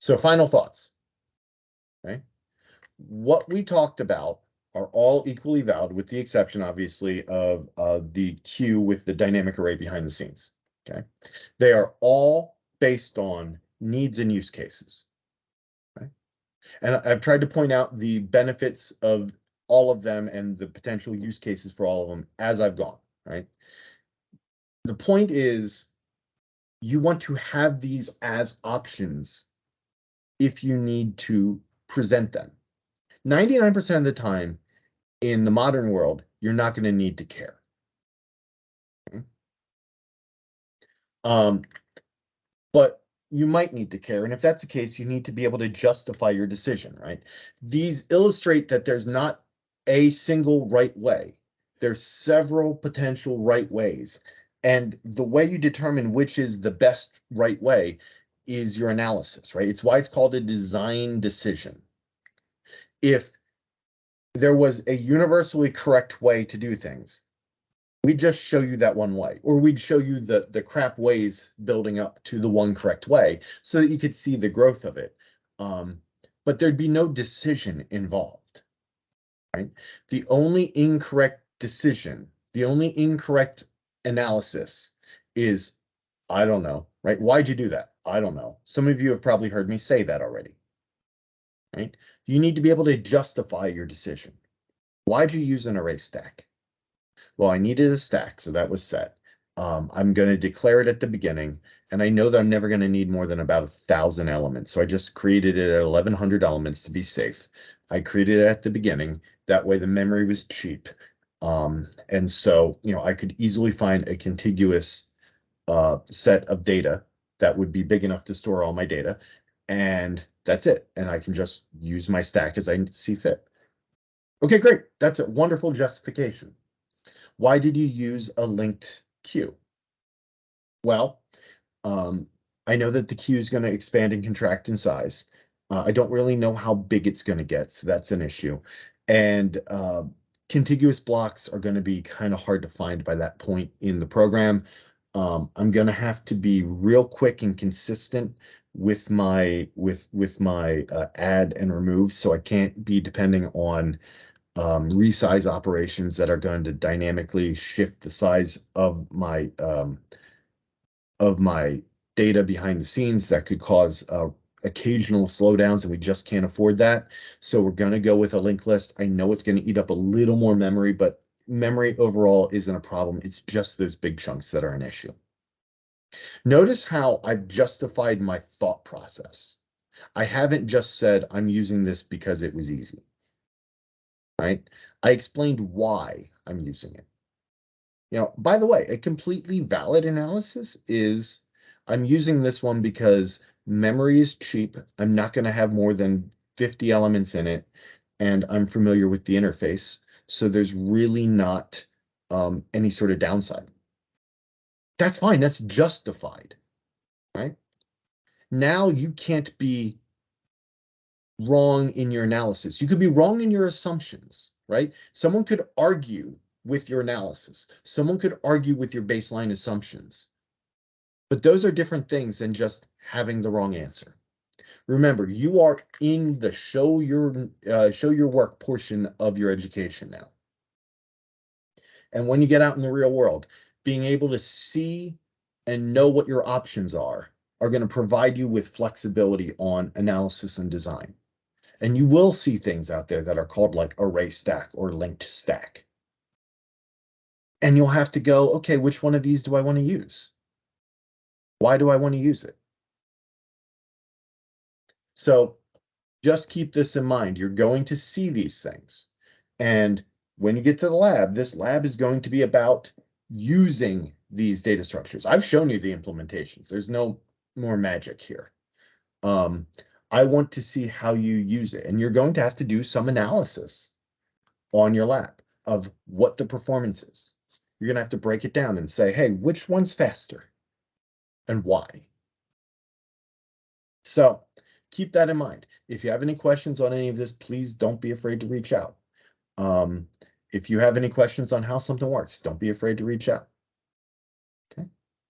So final thoughts. Okay. What we talked about are all equally valid, with the exception, obviously, of the queue with the dynamic array behind the scenes. Okay. They are all based on needs and use cases. Okay. And I've tried to point out the benefits of all of them and the potential use cases for all of them as I've gone, right? The point is, you want to have these as options if you need to present them. 99% of the time in the modern world, you're not going to need to care. Okay? But you might need to care. And if that's the case, you need to be able to justify your decision, right? These illustrate that there's not a single right way. There's several potential right ways. And the way you determine which is the best right way is your analysis, right? It's why it's called a design decision. If there was a universally correct way to do things, we'd just show you that one way, or we'd show you the crap ways building up to the one correct way so that you could see the growth of it. But there'd be no decision involved, right? The only incorrect decision, the only incorrect analysis is, I don't know, right? Why'd you do that? I don't know. Some of you have probably heard me say that already, right? You need to be able to justify your decision. Why'd you use an array stack? Well, I needed a stack, so that was set. I'm going to declare it at the beginning, and I know that I'm never going to need more than about 1,000 elements, so I just created it at 1,100 elements to be safe. I created it at the beginning. That way the memory was cheap. And so, I could easily find a contiguous set of data that would be big enough to store all my data, and that's it. And I can just use my stack as I see fit. Okay, great. That's a wonderful justification. Why did you use a linked queue? Well, I know that the queue is going to expand and contract in size. I don't really know how big it's going to get, so that's an issue. And contiguous blocks are going to be kind of hard to find by that point in the program. I'm going to have to be real quick and consistent with my add and remove, so I can't be depending on resize operations that are going to dynamically shift the size of my data behind the scenes that could cause occasional slowdowns, and we just can't afford that. So we're going to go with a linked list. I know it's going to eat up a little more memory, but memory overall isn't a problem. It's just those big chunks that are an issue. Notice how I've justified my thought process. I haven't just said I'm using this because it was easy. Right? I explained why I'm using it. By the way, a completely valid analysis is I'm using this one because memory is cheap. I'm not going to have more than 50 elements in it, and I'm familiar with the interface. So there's really not any sort of downside. That's fine. That's justified, right? Now you can't be wrong in your analysis. You could be wrong in your assumptions, right? Someone could argue with your analysis. Someone could argue with your baseline assumptions. But those are different things than just having the wrong answer. Remember, you are in the show your work portion of your education now. And when you get out in the real world, being able to see and know what your options are going to provide you with flexibility on analysis and design. And you will see things out there that are called like array stack or linked stack. And you'll have to go, okay, which one of these do I want to use? Why do I want to use it? So just keep this in mind. You're going to see these things. And when you get to the lab, this lab is going to be about using these data structures. I've shown you the implementations. There's no more magic here. I want to see how you use it. And you're going to have to do some analysis on your lab of what the performance is. You're going to have to break it down and say, hey, which one's faster and why? So keep that in mind. If you have any questions on any of this, please don't be afraid to reach out. If you have any questions on how something works, don't be afraid to reach out.